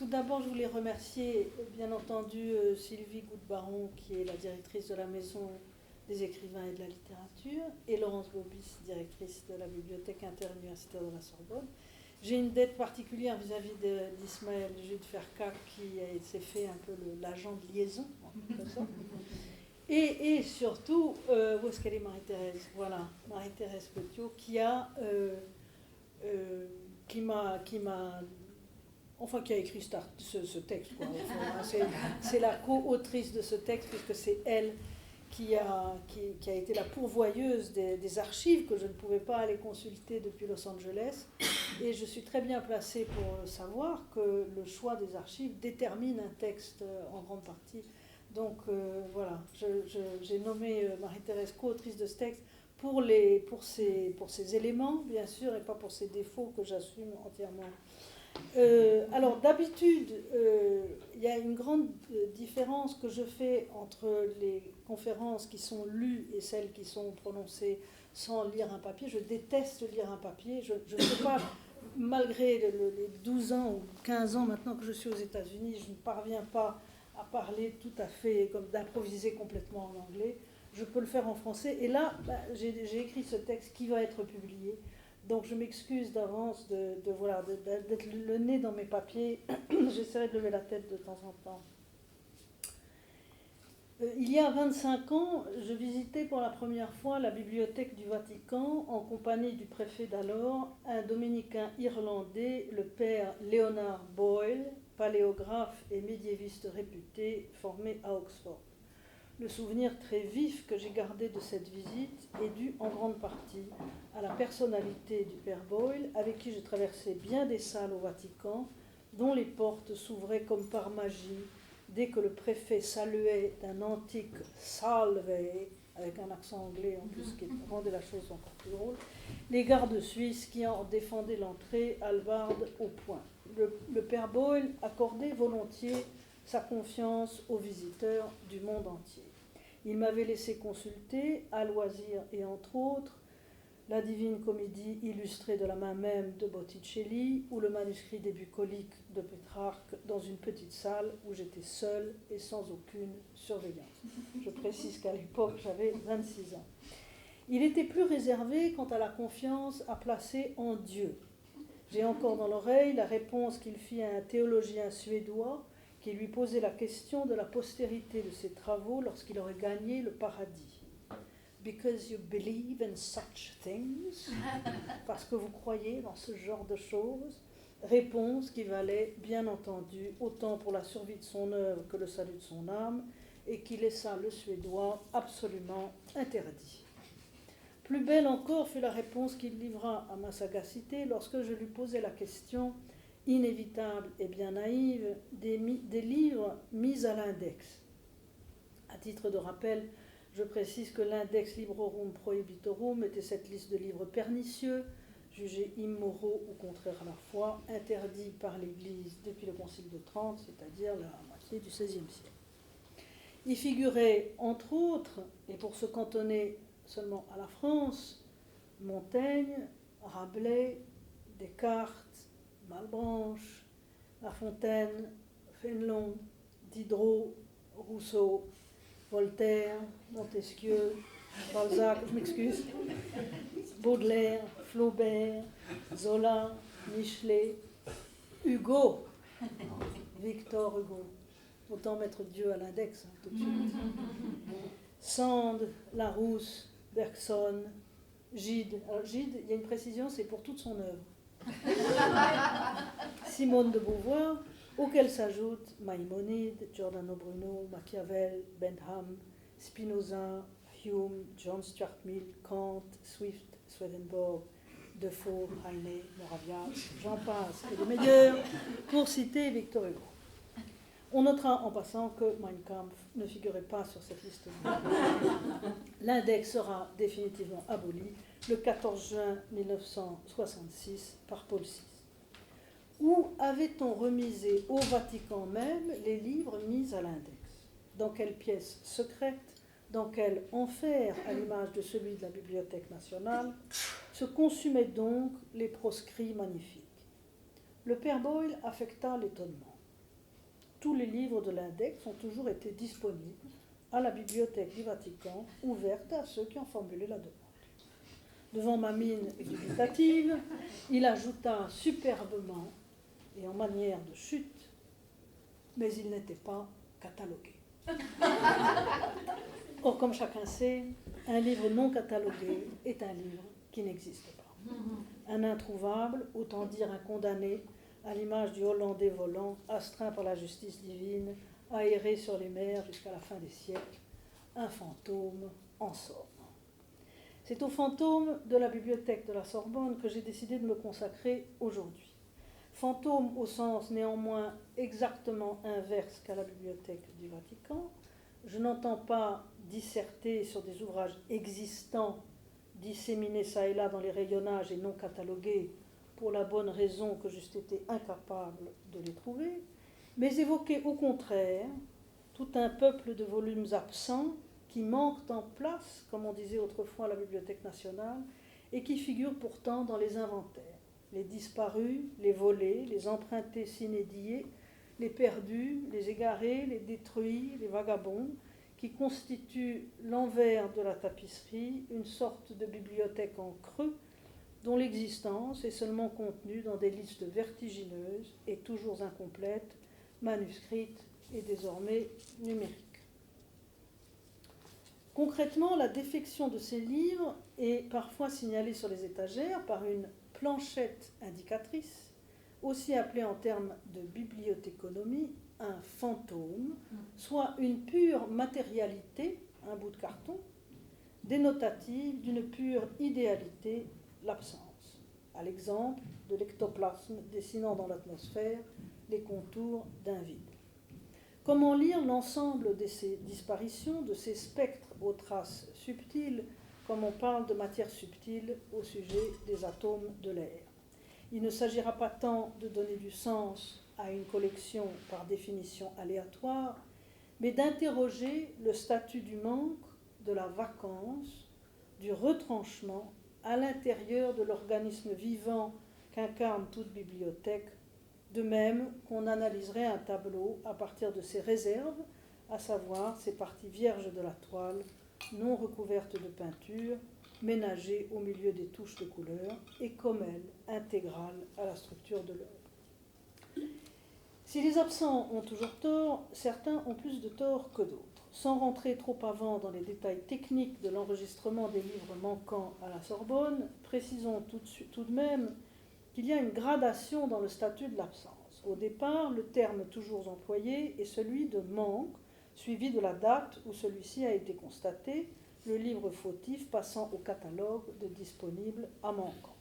d'abord, je voulais remercier, bien entendu, Sylvie Goutte-Baron, qui est la directrice de la Maison des écrivains et de la littérature, et Laurence Bobis, directrice de la Bibliothèque interuniversitaire de la Sorbonne. J'ai une dette particulière vis-à-vis d'Ismaël Jude Ferka, qui s'est fait un peu l'agent de liaison, en quelque sorte. Et surtout, où est-ce qu'elle est, Marie-Thérèse? Voilà, Marie-Thérèse Petiot, qui a écrit ce texte, quoi. Enfin, c'est la co-autrice de ce texte, puisque c'est elle qui a été la pourvoyeuse des archives que je ne pouvais pas aller consulter depuis Los Angeles. Et je suis très bien placée pour savoir que le choix des archives détermine un texte en grande partie. Donc voilà, j'ai nommé Marie-Thérèse co-autrice de ce texte pour ses éléments, bien sûr, et pas pour ses défauts que j'assume entièrement. Alors d'habitude, il y a une grande différence que je fais entre les conférences qui sont lues et celles qui sont prononcées sans lire un papier. Je déteste lire un papier. Je ne sais pas, malgré les 12 ans ou 15 ans maintenant que je suis aux États-Unis, je ne parviens pas à parler tout à fait, comme d'improviser complètement en anglais. Je peux le faire en français. Et là, j'ai écrit ce texte qui va être publié. Donc je m'excuse d'avance d'être le nez dans mes papiers. J'essaierai de lever la tête de temps en temps. Il y a 25 ans, je visitais pour la première fois la bibliothèque du Vatican en compagnie du préfet d'alors, un dominicain irlandais, le père Leonard Boyle, paléographe et médiéviste réputé, formé à Oxford. Le souvenir très vif que j'ai gardé de cette visite est dû en grande partie à la personnalité du père Boyle, avec qui je traversais bien des salles au Vatican, dont les portes s'ouvraient comme par magie, dès que le préfet saluait d'un antique salve, avec un accent anglais en plus qui rendait la chose encore plus drôle, les gardes suisses qui en défendaient l'entrée, hallebarde au poing. Le père Boyle accordait volontiers sa confiance aux visiteurs du monde entier. Il m'avait laissé consulter, à loisir et entre autres, la Divine Comédie illustrée de la main même de Botticelli ou le manuscrit des Bucoliques de Pétrarque dans une petite salle où j'étais seule et sans aucune surveillance. Je précise qu'à l'époque, j'avais 26 ans. Il était plus réservé quant à la confiance à placer en Dieu. J'ai encore dans l'oreille la réponse qu'il fit à un théologien suédois qui lui posait la question de la postérité de ses travaux lorsqu'il aurait gagné le paradis. Because you believe in such things, parce que vous croyez dans ce genre de choses. Réponse qui valait, bien entendu, autant pour la survie de son œuvre que le salut de son âme, et qui laissa le Suédois absolument interdit. Plus belle encore fut la réponse qu'il livra à ma sagacité lorsque je lui posai la question inévitable et bien naïve des livres mis à l'index. À titre de rappel, je précise que l'index Librorum Prohibitorum était cette liste de livres pernicieux, jugés immoraux ou contraires à la foi, interdits par l'Église depuis le Concile de Trente, c'est-à-dire la moitié du XVIe siècle. Y figuraient, entre autres, et pour se cantonner seulement à la France, Montaigne, Rabelais, Descartes, Malebranche, La Fontaine, Fénelon, Diderot, Rousseau, Voltaire, Montesquieu, Balzac, je m'excuse, Baudelaire, Flaubert, Zola, Michelet, Hugo, Victor Hugo. Autant mettre Dieu à l'index, tout de suite. Sand, Larousse, Bergson, Gide. Alors Gide, il y a une précision, c'est pour toute son œuvre. Simone de Beauvoir, auquel s'ajoutent Maïmonide, Giordano Bruno, Machiavel, Bentham, Spinoza, Hume, John Stuart Mill, Kant, Swift, Swedenborg, Defoe, Heine, Moravia, j'en passe, et les meilleurs, pour citer Victor Hugo. On notera en passant que Mein Kampf ne figurait pas sur cette liste. L'index sera définitivement aboli le 14 juin 1966 par Paul VI. Où avait-on remisé au Vatican même les livres mis à l'index? Dans quelle pièce secrète, dans quel enfer, à l'image de celui de la Bibliothèque nationale, se consumaient donc les proscrits magnifiques? Le père Boyle affecta l'étonnement. tous les livres de l'index ont toujours été disponibles à la Bibliothèque du Vatican, ouverte à ceux qui ont formulé la demande. Devant ma mine dubitative, il ajouta superbement et en manière de chute, mais il n'était pas catalogué. Or, comme chacun sait, un livre non catalogué est un livre qui n'existe pas. Un introuvable, autant dire un condamné, à l'image du Hollandais volant, astreint par la justice divine, à errer sur les mers jusqu'à la fin des siècles, un fantôme en somme. C'est au fantôme de la bibliothèque de la Sorbonne que j'ai décidé de me consacrer aujourd'hui. Fantôme au sens néanmoins exactement inverse qu'à la bibliothèque du Vatican. Je n'entends pas disserter sur des ouvrages existants, disséminés çà et là dans les rayonnages et non catalogués, pour la bonne raison que j'eusse été incapable de les trouver, mais évoquer au contraire tout un peuple de volumes absents qui manquent en place, comme on disait autrefois à la Bibliothèque nationale, et qui figurent pourtant dans les inventaires. Les disparus, les volés, les empruntés s'inédiés, les perdus, les égarés, les détruits, les vagabonds, qui constituent l'envers de la tapisserie, une sorte de bibliothèque en creux, dont l'existence est seulement contenue dans des listes vertigineuses et toujours incomplètes, manuscrites et désormais numériques. Concrètement, la défection de ces livres est parfois signalée sur les étagères par une planchette indicatrice, aussi appelée en termes de bibliothéconomie un fantôme, soit une pure matérialité, un bout de carton, dénotative d'une pure idéalité, l'absence, à l'exemple de l'ectoplasme dessinant dans l'atmosphère les contours d'un vide. Comment lire l'ensemble de ces disparitions, de ces spectres aux traces subtiles, comme on parle de matière subtile au sujet des atomes de l'air? Il ne s'agira pas tant de donner du sens à une collection par définition aléatoire, mais d'interroger le statut du manque, de la vacance, du retranchement à l'intérieur de l'organisme vivant qu'incarne toute bibliothèque, de même qu'on analyserait un tableau à partir de ses réserves, à savoir ses parties vierges de la toile, non recouvertes de peinture, ménagées au milieu des touches de couleur, et comme elle, intégrales à la structure de l'œuvre. Si les absents ont toujours tort, certains ont plus de tort que d'autres. Sans rentrer trop avant dans les détails techniques de l'enregistrement des livres manquants à la Sorbonne, précisons tout de même qu'il y a une gradation dans le statut de l'absence. Au départ, le terme toujours employé est celui de manque, suivi de la date où celui-ci a été constaté, le livre fautif passant au catalogue de disponibles à manquant.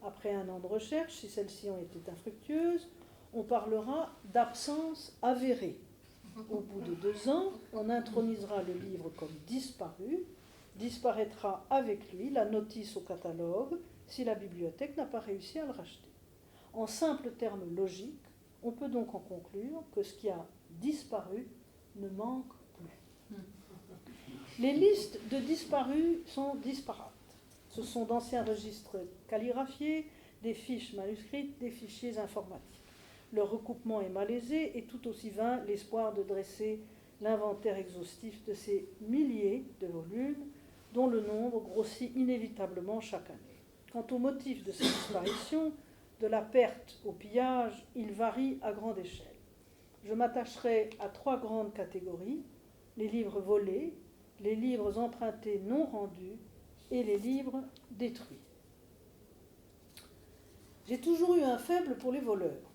Après un an de recherche, si celles-ci ont été infructueuses, on parlera d'absence avérée. Au bout de 2 ans, on intronisera le livre comme disparu, disparaîtra avec lui la notice au catalogue si la bibliothèque n'a pas réussi à le racheter. En simples termes logiques, on peut donc en conclure que ce qui a disparu ne manque plus. Les listes de disparus sont disparates. Ce sont d'anciens registres calligraphiés, des fiches manuscrites, des fichiers informatiques. Leur recoupement est malaisé et tout aussi vain l'espoir de dresser l'inventaire exhaustif de ces milliers de volumes dont le nombre grossit inévitablement chaque année. Quant au motif de ces disparitions, de la perte au pillage, il varie à grande échelle. Je m'attacherai à 3 grandes catégories: les livres volés, les livres empruntés non rendus et les livres détruits. J'ai toujours eu un faible pour les voleurs.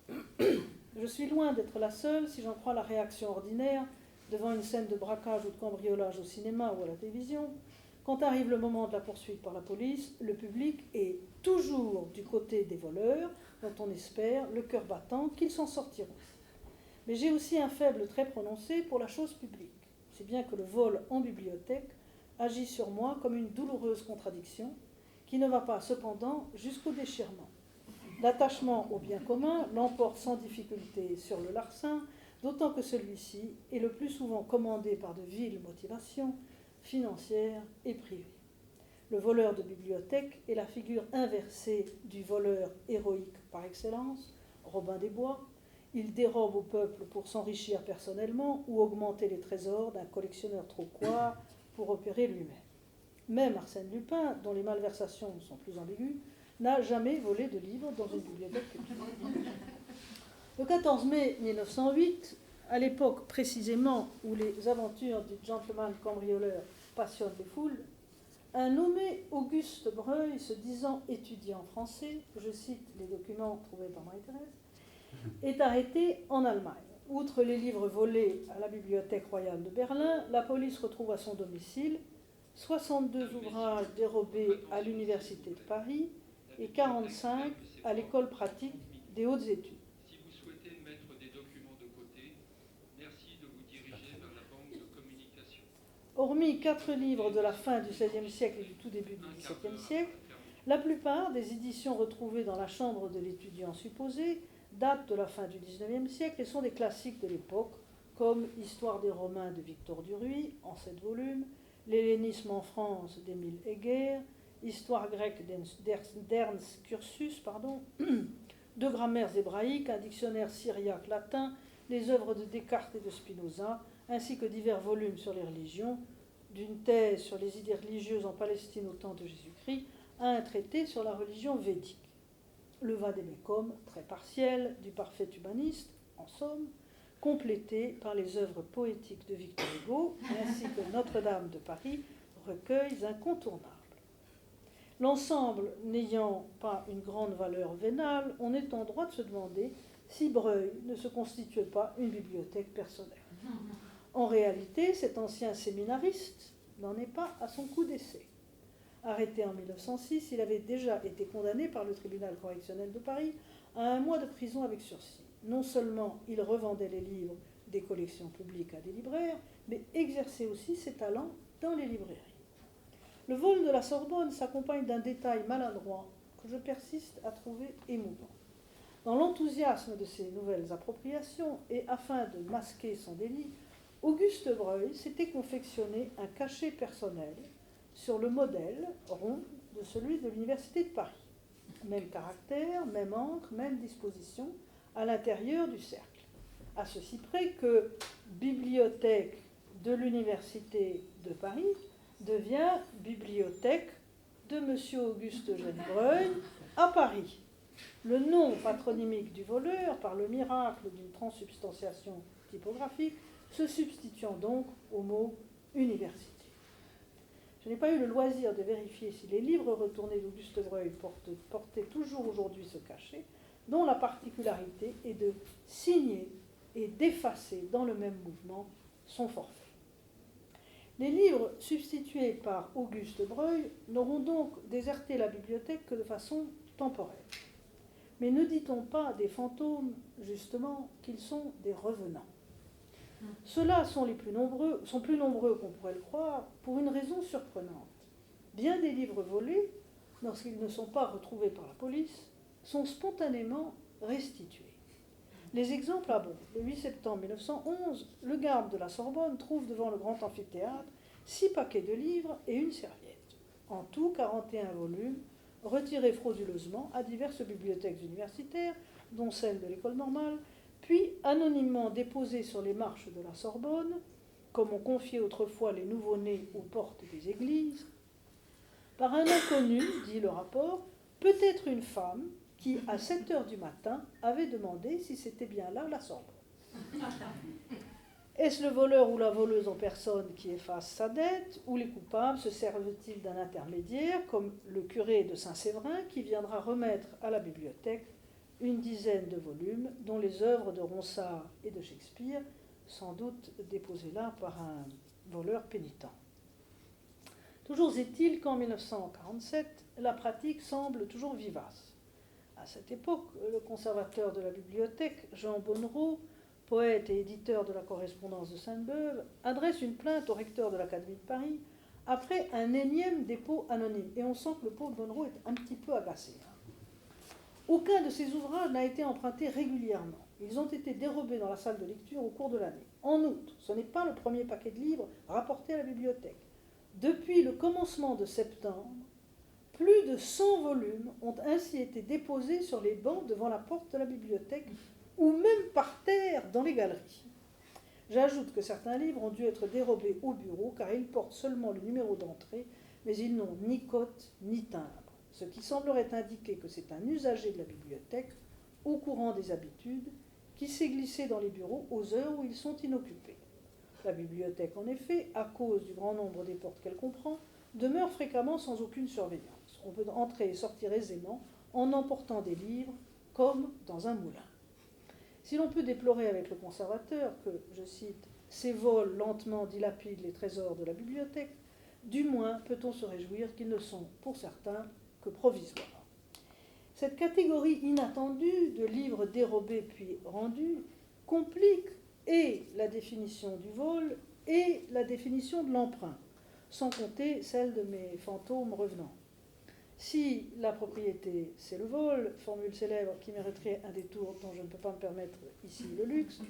Je suis loin d'être la seule, si j'en crois la réaction ordinaire devant une scène de braquage ou de cambriolage au cinéma ou à la télévision. Quand arrive le moment de la poursuite par la police, le public est toujours du côté des voleurs, dont on espère, le cœur battant, qu'ils s'en sortiront. Mais j'ai aussi un faible très prononcé pour la chose publique. C'est bien que le vol en bibliothèque agit sur moi comme une douloureuse contradiction qui ne va pas cependant jusqu'au déchirement. L'attachement au bien commun l'emporte sans difficulté sur le larcin, d'autant que celui-ci est le plus souvent commandé par de viles motivations financières et privées. Le voleur de bibliothèque est la figure inversée du voleur héroïque par excellence, Robin des Bois. Il dérobe au peuple pour s'enrichir personnellement ou augmenter les trésors d'un collectionneur trop couard pour opérer lui-même. Même Arsène Lupin, dont les malversations sont plus ambiguës, n'a jamais volé de livre dans une bibliothèque publique. Le 14 mai 1908, à l'époque précisément où les aventures du gentleman cambrioleur passionnent les foules, un nommé Auguste Breuil, se disant étudiant français, je cite les documents trouvés par Marie-Thérèse, est arrêté en Allemagne. Outre les livres volés à la Bibliothèque royale de Berlin, la police retrouve à son domicile 62 ouvrages dérobés à l'Université de Paris et 45 à l'École pratique des hautes études. Si vous souhaitez mettre des documents de côté, merci de vous diriger vers la banque de communication. Hormis 4 livres de la fin du XVIe siècle et du tout début du XVIIe siècle, la plupart des éditions retrouvées dans la chambre de l'étudiant supposé datent de la fin du XIXe siècle et sont des classiques de l'époque, comme Histoire des Romains de Victor Duruy, en 7 volumes, L'hellénisme en France d'Émile Heger, Histoire grecque d'Ernst Curtius, deux grammaires hébraïques, un dictionnaire syriaque-latin, les œuvres de Descartes et de Spinoza, ainsi que divers volumes sur les religions, d'une thèse sur les idées religieuses en Palestine au temps de Jésus-Christ, à un traité sur la religion védique. Le Vademecum, très partiel, du parfait humaniste, en somme, complété par les œuvres poétiques de Victor Hugo, ainsi que Notre-Dame de Paris, recueils incontournables. L'ensemble n'ayant pas une grande valeur vénale, on est en droit de se demander si Breuil ne se constituait pas une bibliothèque personnelle. En réalité, cet ancien séminariste n'en est pas à son coup d'essai. Arrêté en 1906, il avait déjà été condamné par le tribunal correctionnel de Paris à 1 mois de prison avec sursis. Non seulement il revendait les livres des collections publiques à des libraires, mais exerçait aussi ses talents dans les librairies. Le vol de la Sorbonne s'accompagne d'un détail maladroit que je persiste à trouver émouvant. Dans l'enthousiasme de ces nouvelles appropriations et afin de masquer son délit, Auguste Breuil s'était confectionné un cachet personnel sur le modèle rond de celui de l'Université de Paris. Même caractère, même encre, même disposition à l'intérieur du cercle. À ceci près que bibliothèque de l'Université de Paris devient bibliothèque de M. Auguste Eugène Breuil à Paris. Le nom patronymique du voleur, par le miracle d'une transsubstantiation typographique, se substituant donc au mot université. Je n'ai pas eu le loisir de vérifier si les livres retournés d'Auguste Breuil portaient toujours aujourd'hui ce cachet, dont la particularité est de signer et d'effacer dans le même mouvement son forfait. Les livres substitués par Auguste Breuil n'auront donc déserté la bibliothèque que de façon temporaire. Mais ne dit-on pas des fantômes, justement, qu'ils sont des revenants? Ceux-là sont plus nombreux qu'on pourrait le croire, pour une raison surprenante. Bien des livres volés, lorsqu'ils ne sont pas retrouvés par la police, sont spontanément restitués. Les exemples abondent. Le 8 septembre 1911, le garde de la Sorbonne trouve devant le grand amphithéâtre 6 paquets de livres et une serviette. En tout, 41 volumes, retirés frauduleusement à diverses bibliothèques universitaires, dont celle de l'École normale, puis anonymement déposés sur les marches de la Sorbonne, comme on confiait autrefois les nouveau-nés aux portes des églises, par un inconnu, dit le rapport, peut-être une femme qui, à 7 heures du matin, avait demandé si c'était bien là la Sorbonne. Est-ce le voleur ou la voleuse en personne qui efface sa dette, ou les coupables se servent-ils d'un intermédiaire, comme le curé de Saint-Séverin, qui viendra remettre à la bibliothèque une dizaine de volumes, dont les œuvres de Ronsard et de Shakespeare, sans doute déposées là par un voleur pénitent. Toujours est-il qu'en 1947, la pratique semble toujours vivace. À cette époque, le conservateur de la bibliothèque, Jean Bonnereau, poète et éditeur de la correspondance de Sainte-Beuve, adresse une plainte au recteur de l'Académie de Paris après un énième dépôt anonyme. Et on sent que le pauvre Bonnereau est un petit peu agacé. Aucun de ces ouvrages n'a été emprunté régulièrement. Ils ont été dérobés dans la salle de lecture au cours de l'année. En outre, ce n'est pas le premier paquet de livres rapporté à la bibliothèque. Depuis le commencement de septembre, plus de 100 volumes ont ainsi été déposés sur les bancs devant la porte de la bibliothèque ou même par terre dans les galeries. J'ajoute que certains livres ont dû être dérobés au bureau car ils portent seulement le numéro d'entrée, mais ils n'ont ni cote ni timbre, ce qui semblerait indiquer que c'est un usager de la bibliothèque, au courant des habitudes, qui s'est glissé dans les bureaux aux heures où ils sont inoccupés. La bibliothèque, en effet, à cause du grand nombre des portes qu'elle comprend, demeure fréquemment sans aucune surveillance. On peut entrer et sortir aisément en emportant des livres comme dans un moulin. Si l'on peut déplorer avec le conservateur que, je cite, « ces vols lentement dilapident les trésors de la bibliothèque », du moins peut-on se réjouir qu'ils ne sont, pour certains, que provisoires. Cette catégorie inattendue de livres dérobés puis rendus complique et la définition du vol et la définition de l'emprunt, sans compter celle de mes fantômes revenants. Si la propriété, c'est le vol, formule célèbre qui mériterait un détour dont je ne peux pas me permettre ici le luxe,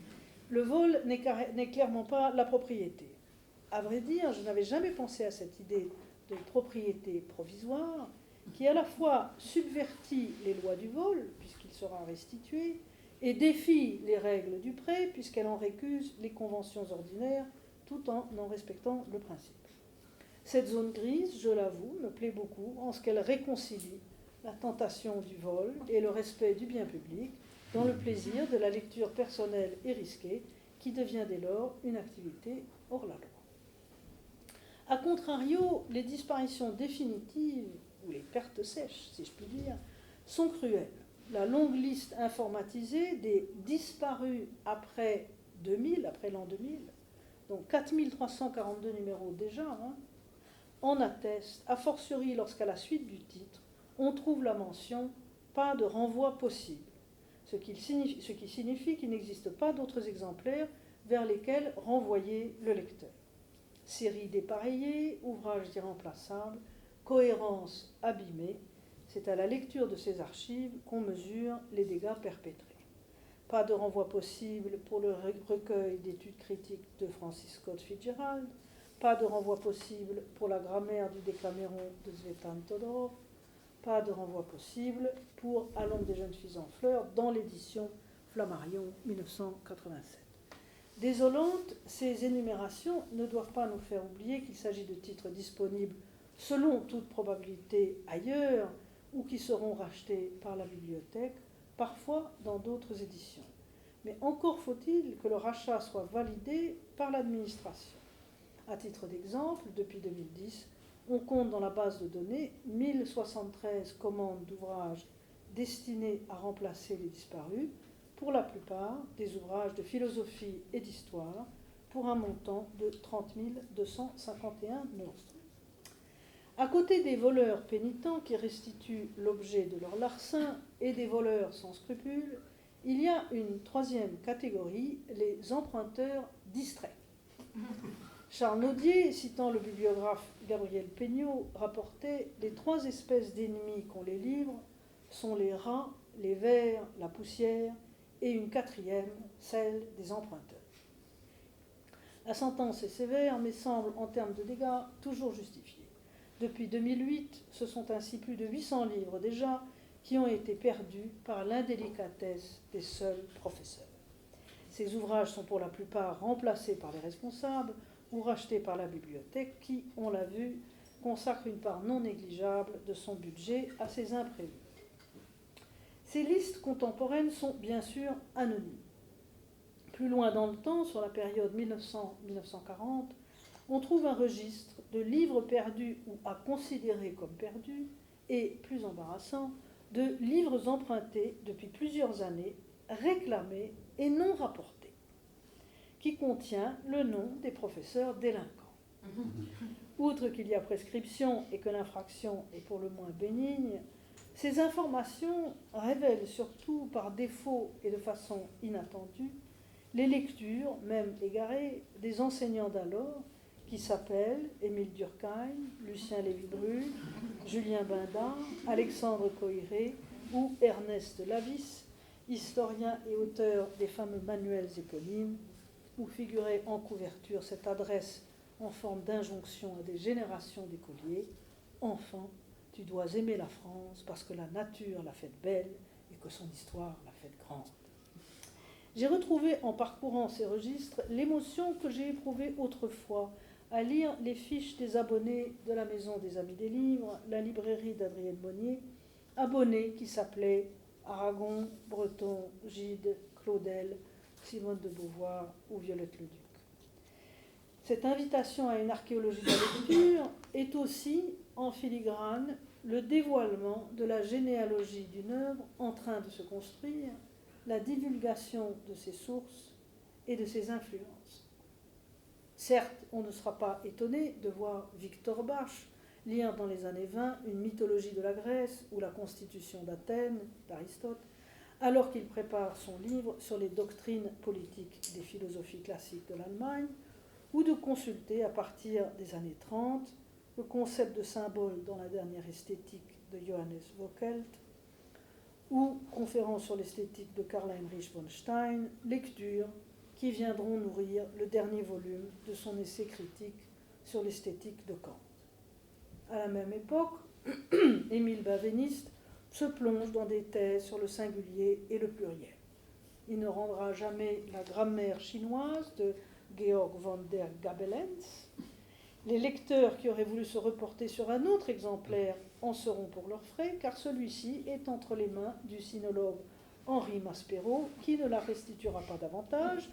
le vol n'est clairement pas la propriété. À vrai dire, je n'avais jamais pensé à cette idée de propriété provisoire qui à la fois subvertit les lois du vol, puisqu'il sera restitué, et défie les règles du prêt, puisqu'elle en récuse les conventions ordinaires, tout en respectant le principe. Cette zone grise, je l'avoue, me plaît beaucoup en ce qu'elle réconcilie la tentation du vol et le respect du bien public dans le plaisir de la lecture personnelle et risquée qui devient dès lors une activité hors la loi. A contrario, les disparitions définitives, ou les pertes sèches, si je puis dire, sont cruelles. La longue liste informatisée des disparus après 2000, après l'an 2000, donc 4342 numéros déjà, en atteste, a fortiori lorsqu'à la suite du titre, on trouve la mention « pas de renvoi possible », ce qui signifie qu'il n'existe pas d'autres exemplaires vers lesquels renvoyer le lecteur. Série dépareillée, ouvrage irremplaçable, cohérence abîmée, c'est à la lecture de ces archives qu'on mesure les dégâts perpétrés. Pas de renvoi possible pour le recueil d'études critiques de Francis Scott Fitzgerald, pas de renvoi possible pour la grammaire du Décaméron de Tzvetan Todorov, pas de renvoi possible pour À l'ombre des jeunes filles en fleurs dans l'édition Flammarion 1987. Désolantes, ces énumérations ne doivent pas nous faire oublier qu'il s'agit de titres disponibles selon toute probabilité ailleurs ou qui seront rachetés par la bibliothèque, parfois dans d'autres éditions. Mais encore faut-il que le rachat soit validé par l'administration. À titre d'exemple, depuis 2010, on compte dans la base de données 1073 commandes d'ouvrages destinés à remplacer les disparus, pour la plupart des ouvrages de philosophie et d'histoire, pour un montant de 30 251 €. À côté des voleurs pénitents qui restituent l'objet de leur larcin et des voleurs sans scrupules, il y a une troisième catégorie, les emprunteurs distraits. Charles Nodier, citant le bibliographe Gabriel Peignot, rapportait « Les trois espèces d'ennemis qu'ont les livres sont les rats, les vers, la poussière, et une quatrième, celle des emprunteurs. » La sentence est sévère, mais semble, en termes de dégâts, toujours justifiée. Depuis 2008, ce sont ainsi plus de 800 livres déjà qui ont été perdus par l'indélicatesse des seuls professeurs. Ces ouvrages sont pour la plupart remplacés par les responsables ou rachetés par la bibliothèque qui, on l'a vu, consacre une part non négligeable de son budget à ces imprévus. Ces listes contemporaines sont bien sûr anonymes. Plus loin dans le temps, sur la période 1900-1940, on trouve un registre de livres perdus ou à considérer comme perdus et, plus embarrassant, de livres empruntés depuis plusieurs années, réclamés et non rapportés, qui contient le nom des professeurs délinquants. Outre qu'il y a prescription et que l'infraction est pour le moins bénigne, ces informations révèlent surtout par défaut et de façon inattendue les lectures, même égarées, des enseignants d'alors qui s'appellent Émile Durkheim, Lucien Lévy-Bruhl, Julien Bindard, Alexandre Coiré ou Ernest Lavis, historien et auteur des fameux manuels éponymes, où figurait en couverture cette adresse en forme d'injonction à des générations d'écoliers : « Enfant, tu dois aimer la France parce que la nature l'a faite belle et que son histoire l'a faite grande. » J'ai retrouvé en parcourant ces registres l'émotion que j'ai éprouvée autrefois à lire les fiches des abonnés de la Maison des Amis des Livres, la librairie d'Adrienne Monnier, abonnés qui s'appelaient Aragon, Breton, Gide, Claudel, Simone de Beauvoir ou Violette Leduc. Cette invitation à une archéologie de la lecture est aussi, en filigrane, le dévoilement de la généalogie d'une œuvre en train de se construire, la divulgation de ses sources et de ses influences. Certes, on ne sera pas étonné de voir Victor Bache lire dans les années 20 une mythologie de la Grèce ou la constitution d'Athènes d'Aristote, alors qu'il prépare son livre sur les doctrines politiques des philosophies classiques de l'Allemagne, ou de consulter à partir des années 30 le concept de symbole dans la dernière esthétique de Johannes Vockelt, ou conférence sur l'esthétique de Karl-Heinrich von Stein, lectures qui viendront nourrir le dernier volume de son essai critique sur l'esthétique de Kant. À la même époque, Émile Benveniste se plonge dans des thèses sur le singulier et le pluriel. Il ne rendra jamais la grammaire chinoise de Georg von der Gabelens. Les lecteurs qui auraient voulu se reporter sur un autre exemplaire en seront pour leurs frais, car celui-ci est entre les mains du sinologue Henri Maspero, qui ne la restituera pas davantage.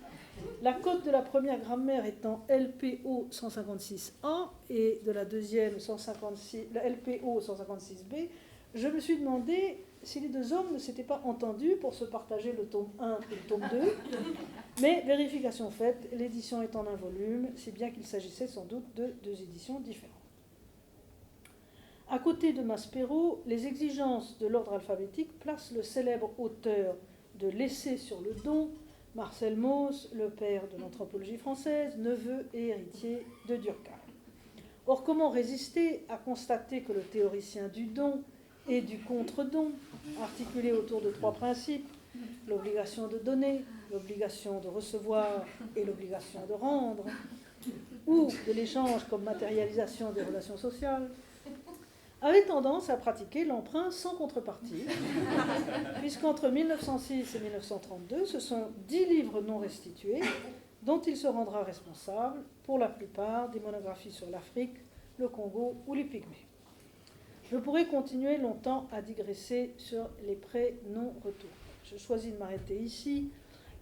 La cote de la première grammaire étant LPO 156A et de la deuxième 156, la LPO 156B, je me suis demandé si les deux hommes ne s'étaient pas entendus pour se partager le tome 1 et le tome 2. Mais vérification faite, l'édition est en un volume, si bien qu'il s'agissait sans doute de deux éditions différentes. À côté de Maspero, les exigences de l'ordre alphabétique placent le célèbre auteur de l'essai sur le don, Marcel Mauss, le père de l'anthropologie française, neveu et héritier de Durkheim. Or, comment résister à constater que le théoricien du don et du contre-don, articulé autour de trois principes, l'obligation de donner, l'obligation de recevoir et l'obligation de rendre, ou de l'échange comme matérialisation des relations sociales, avait tendance à pratiquer l'emprunt sans contrepartie, puisqu'entre 1906 et 1932, ce sont 10 livres non restitués dont il se rendra responsable pour la plupart des monographies sur l'Afrique, le Congo ou les Pygmées. Je pourrais continuer longtemps à digresser sur les prêts non retournés. Je choisis de m'arrêter ici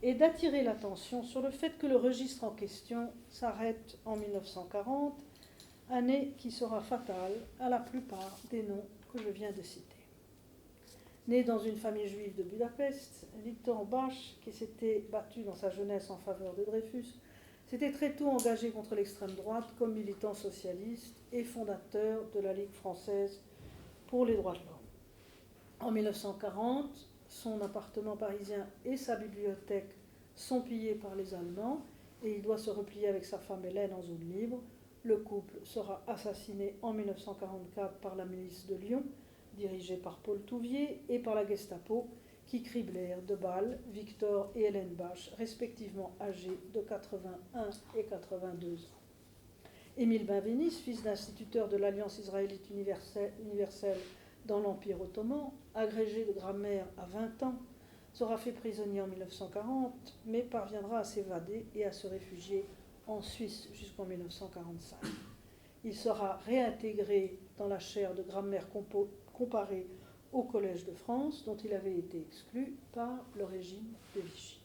et d'attirer l'attention sur le fait que le registre en question s'arrête en 1940, année qui sera fatale à la plupart des noms que je viens de citer. Né dans une famille juive de Budapest, Victor Bache, qui s'était battu dans sa jeunesse en faveur de Dreyfus, s'était très tôt engagé contre l'extrême droite comme militant socialiste et fondateur de la Ligue française pour les droits de l'homme. En 1940, son appartement parisien et sa bibliothèque sont pillés par les Allemands et il doit se replier avec sa femme Hélène en zone libre. Le couple sera assassiné en 1944 par la milice de Lyon, dirigée par Paul Touvier, et par la Gestapo, qui criblèrent de balles Victor et Hélène Bache, respectivement âgés de 81 et 82 ans. Émile Benveniste, fils d'instituteur de l'Alliance israélite universelle dans l'Empire ottoman, agrégé de grammaire à 20 ans, sera fait prisonnier en 1940, mais parviendra à s'évader et à se réfugier en Suisse jusqu'en 1945. Il sera réintégré dans la chaire de grammaire comparée au Collège de France, dont il avait été exclu par le régime de Vichy.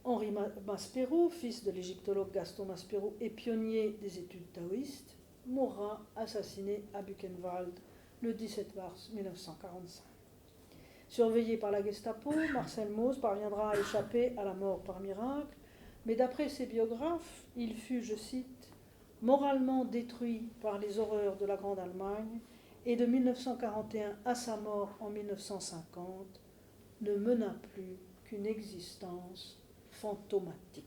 Henri Maspero, fils de l'égyptologue Gaston Maspero et pionnier des études taoïstes, mourra assassiné à Buchenwald le 17 mars 1945. Surveillé par la Gestapo, Marcel Mauss parviendra à échapper à la mort par miracle, mais d'après ses biographes, il fut, je cite, « moralement détruit par les horreurs de la Grande Allemagne et de 1941 à sa mort en 1950 ne mena plus qu'une existence fantomatique. »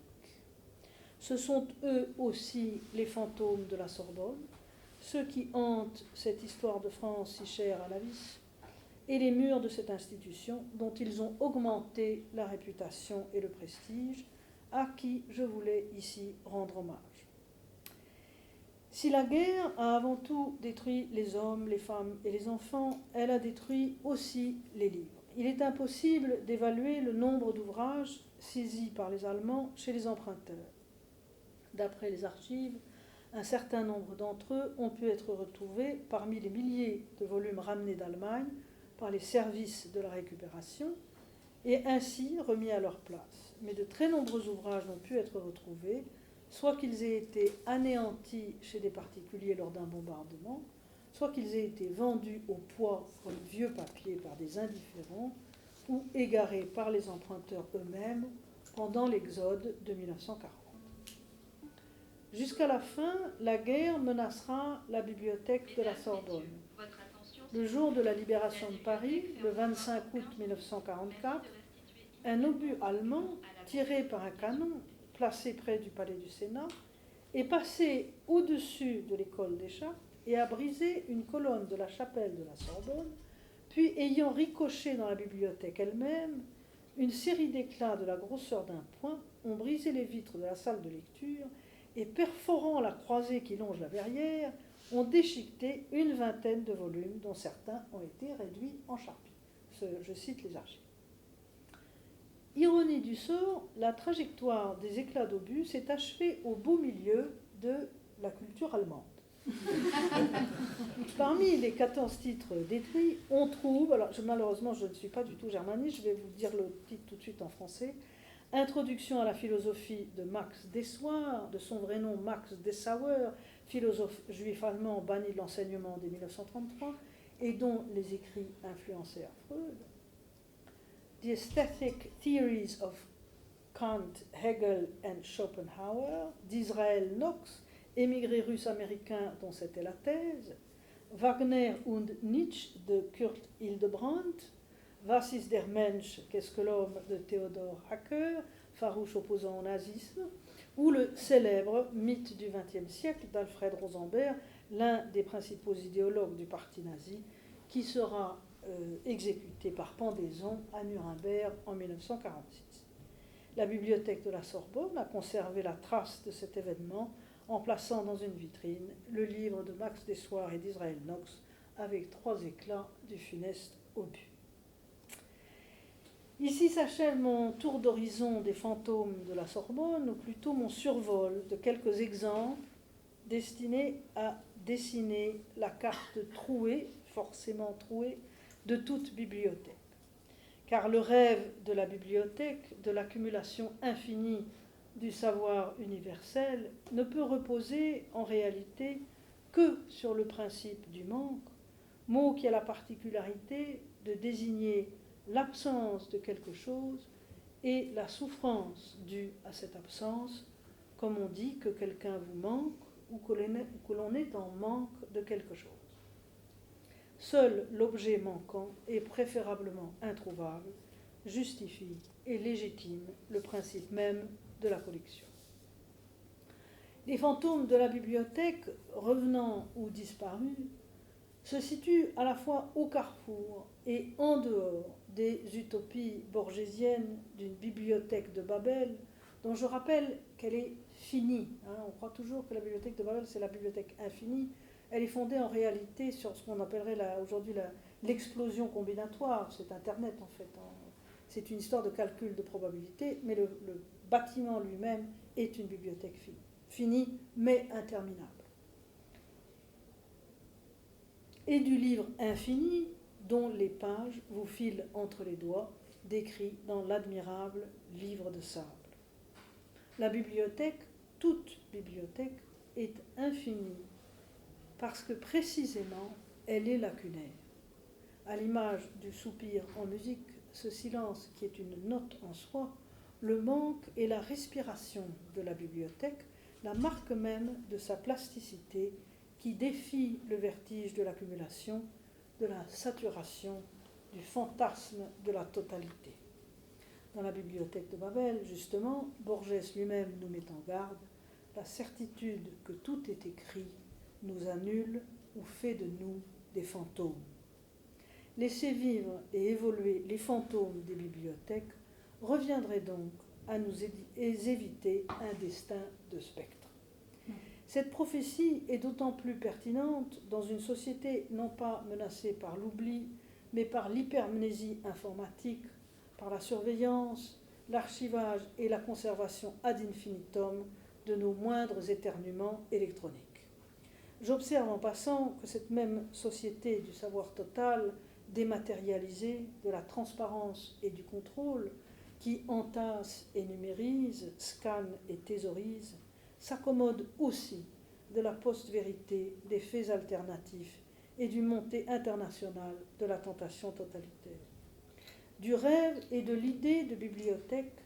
Ce sont eux aussi les fantômes de la Sorbonne, ceux qui hantent cette histoire de France si chère à la vie, et les murs de cette institution dont ils ont augmenté la réputation et le prestige, à qui je voulais ici rendre hommage. Si la guerre a avant tout détruit les hommes, les femmes et les enfants, elle a détruit aussi les livres. il est impossible d'évaluer le nombre d'ouvrages saisis par les Allemands chez les emprunteurs. D'après les archives, un certain nombre d'entre eux ont pu être retrouvés parmi les milliers de volumes ramenés d'Allemagne par les services de la récupération et ainsi remis à leur place. Mais de très nombreux ouvrages n'ont pu être retrouvés, soit qu'ils aient été anéantis chez des particuliers lors d'un bombardement, soit qu'ils aient été vendus au poids comme vieux papier par des indifférents ou égarés par les emprunteurs eux-mêmes pendant l'exode de 1940. Jusqu'à la fin, la guerre menacera la bibliothèque de la Sorbonne. Le jour de la libération de Paris, le 25 août 1944, un obus allemand, tiré par un canon, placé près du palais du Sénat, est passé au-dessus de l'école des Chartes et a brisé une colonne de la chapelle de la Sorbonne, puis ayant ricoché dans la bibliothèque elle-même, une série d'éclats de la grosseur d'un poing ont brisé les vitres de la salle de lecture et, perforant la croisée qui longe la verrière, ont déchiqueté une vingtaine de volumes, dont certains ont été réduits en charpie. Je cite les archives. Ironie du sort, la trajectoire des éclats d'obus s'est achevée au beau milieu de la culture allemande. Parmi les 14 titres détruits, on trouve, alors malheureusement je ne suis pas du tout germaniste, je vais vous dire le titre tout de suite en français, Introduction à la philosophie de Max Dessoir, de son vrai nom Max Dessauer, philosophe juif allemand banni de l'enseignement dès 1933 et dont les écrits influencèrent Freud. The Aesthetic Theories of Kant, Hegel and Schopenhauer, d'Israël Knox, émigré russe-américain dont c'était la thèse, Wagner und Nietzsche de Kurt Hildebrandt, Was ist der Mensch, qu'est-ce que l'homme de Theodor Hacker, farouche opposant au nazisme, ou le célèbre mythe du XXe siècle d'Alfred Rosenberg, l'un des principaux idéologues du parti nazi, qui sera exécuté par pendaison à Nuremberg en 1946. La bibliothèque de la Sorbonne a conservé la trace de cet événement en plaçant dans une vitrine le livre de Max Dessoir et d'Israël Knox avec 3 éclats du funeste obus. Ici s'achève mon tour d'horizon des fantômes de la Sorbonne, ou plutôt mon survol de quelques exemples destinés à dessiner la carte trouée, forcément trouée, de toute bibliothèque. Car le rêve de la bibliothèque, de l'accumulation infinie du savoir universel, ne peut reposer en réalité que sur le principe du manque, mot qui a la particularité de désigner l'absence de quelque chose et la souffrance due à cette absence, comme on dit que quelqu'un vous manque ou que l'on est en manque de quelque chose. Seul l'objet manquant et préférablement introuvable justifie et légitime le principe même de la collection. Les fantômes de la bibliothèque, revenant ou disparus, se situent à la fois au carrefour et en dehors des utopies borgésiennes d'une bibliothèque de Babel, dont je rappelle qu'elle est finie. On croit toujours que la bibliothèque de Babel, c'est la bibliothèque infinie. Elle est fondée en réalité sur ce qu'on appellerait aujourd'hui l'explosion combinatoire. C'est Internet, en fait. C'est une histoire de calcul de probabilité, mais le bâtiment lui-même est une bibliothèque finie. Finie, mais interminable. Et du livre infini, dont les pages vous filent entre les doigts, décrit dans l'admirable livre de sable. La bibliothèque, toute bibliothèque, est infinie, parce que précisément, elle est lacunaire. À l'image du soupir en musique, ce silence qui est une note en soi, le manque et la respiration de la bibliothèque, la marque même de sa plasticité qui défie le vertige de l'accumulation, de la saturation, du fantasme de la totalité. Dans la bibliothèque de Babel, justement, Borges lui-même nous met en garde, la certitude que tout est écrit nous annule ou fait de nous des fantômes. Laisser vivre et évoluer les fantômes des bibliothèques reviendrait donc à nous éviter un destin de spectre. Cette prophétie est d'autant plus pertinente dans une société non pas menacée par l'oubli, mais par l'hypermnésie informatique, par la surveillance, l'archivage et la conservation ad infinitum de nos moindres éternuements électroniques. J'observe en passant que cette même société du savoir total, dématérialisé, de la transparence et du contrôle, qui entasse et numérise, scanne et thésaurise, s'accommode aussi de la post-vérité des faits alternatifs et du montée international de la tentation totalitaire. Du rêve et de l'idée de bibliothèque,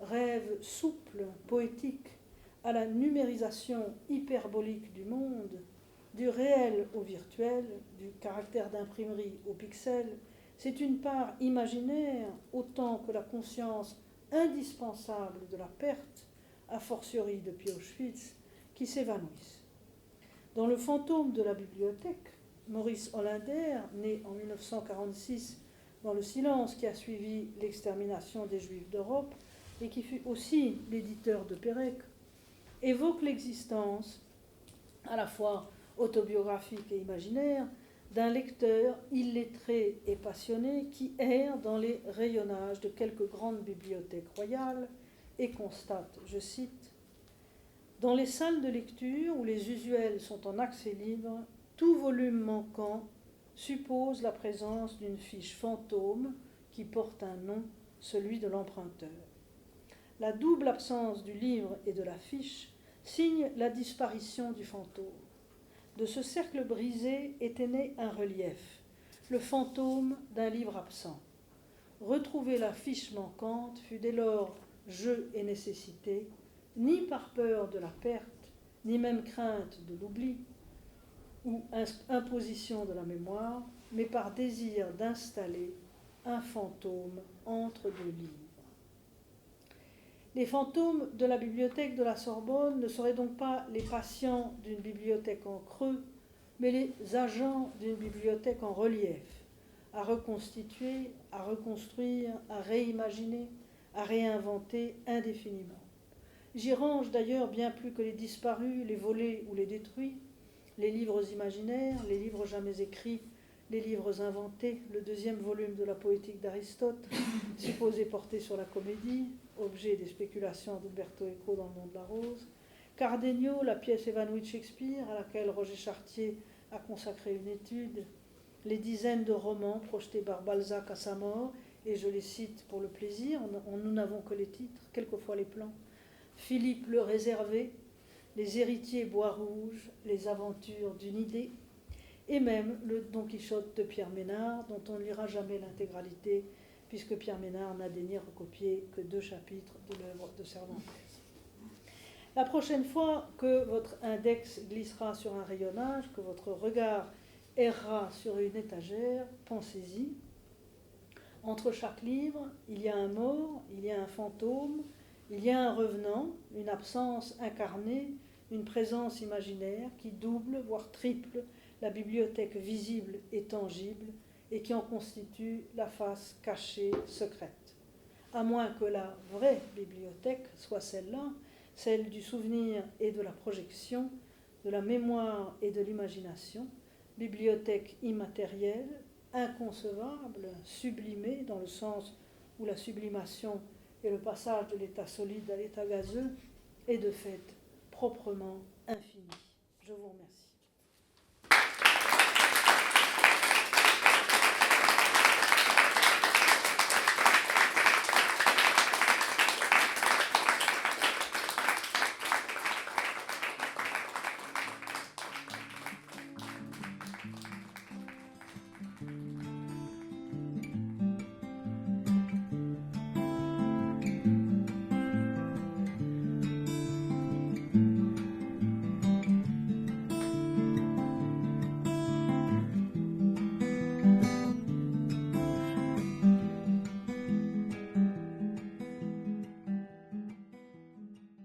rêve souple, poétique, à la numérisation hyperbolique du monde, du réel au virtuel, du caractère d'imprimerie au pixel, c'est une part imaginaire autant que la conscience indispensable de la perte, a fortiori depuis Auschwitz, qui s'évanouissent. Dans Le fantôme de la bibliothèque, Maurice Hollander, né en 1946 dans le silence qui a suivi l'extermination des Juifs d'Europe et qui fut aussi l'éditeur de Pérec, évoque l'existence, à la fois autobiographique et imaginaire, d'un lecteur illettré et passionné qui erre dans les rayonnages de quelques grandes bibliothèques royales et constate, je cite, « Dans les salles de lecture où les usuels sont en accès libre, tout volume manquant suppose la présence d'une fiche fantôme qui porte un nom, celui de l'emprunteur. La double absence du livre et de la fiche signe la disparition du fantôme. De ce cercle brisé était né un relief, le fantôme d'un livre absent. Retrouver la fiche manquante fut dès lors jeu et nécessité, ni par peur de la perte, ni même crainte de l'oubli ou imposition de la mémoire, mais par désir d'installer un fantôme entre deux livres. Les fantômes de la bibliothèque de la Sorbonne ne seraient donc pas les patients d'une bibliothèque en creux, mais les agents d'une bibliothèque en relief, à reconstituer, à reconstruire, à réimaginer, à réinventer indéfiniment. J'y range d'ailleurs bien plus que les disparus, les volés ou les détruits, les livres imaginaires, les livres jamais écrits, les livres inventés, le deuxième volume de la poétique d'Aristote, supposé porter sur la comédie, objet des spéculations d'Umberto Eco dans Le Monde de la Rose, Cardenio, la pièce évanouie de Shakespeare, à laquelle Roger Chartier a consacré une étude, les dizaines de romans projetés par Balzac à sa mort, et je les cite pour le plaisir, nous n'avons que les titres, quelquefois les plans, Philippe le Réservé, les héritiers bois rouges, les aventures d'une idée, et même le Don Quichotte de Pierre Ménard, dont on ne lira jamais l'intégralité, puisque Pierre Ménard n'a daigné recopier que 2 chapitres de l'œuvre de Cervantes. La prochaine fois que votre index glissera sur un rayonnage, que votre regard errera sur une étagère, pensez-y. Entre chaque livre, il y a un mort, il y a un fantôme, il y a un revenant, une absence incarnée, une présence imaginaire qui double, voire triple, la bibliothèque visible et tangible, et qui en constitue la face cachée, secrète. À moins que la vraie bibliothèque soit celle-là, celle du souvenir et de la projection, de la mémoire et de l'imagination, bibliothèque immatérielle, inconcevable, sublimée dans le sens où la sublimation est le passage de l'état solide à l'état gazeux, et de fait proprement infinie. Je vous remercie.